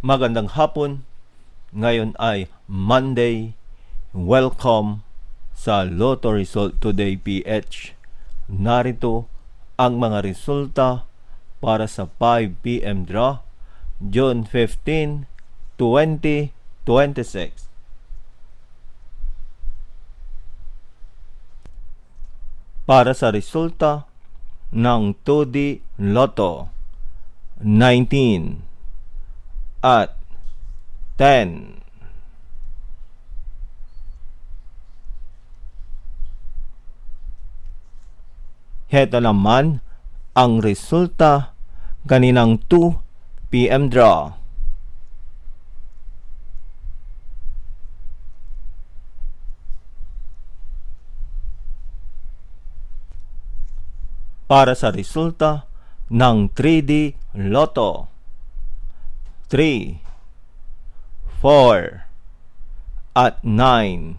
Magandang hapon. Ngayon ay Monday. Welcome sa Lotto Result Today PH. Narito ang mga resulta para sa 5 PM draw, June 15, 2026. Para sa resulta ng 2D Lotto, 19 at 10. Heto naman ang resulta kaninang 2 PM draw. Para sa resulta ng 3D Lotto, 3, 4, at 9.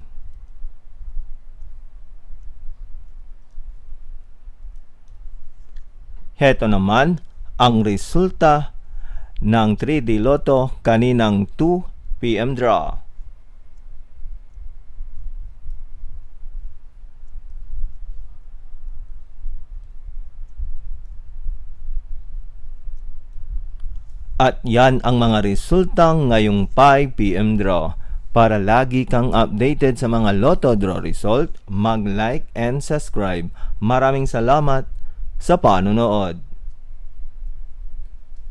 Heto naman ang resulta ng 3D Lotto kaninang 2 PM draw. At yan ang mga resulta ngayong 5 PM draw. Para lagi kang updated sa mga Lotto draw result, mag-like and subscribe. Maraming salamat sa panonood.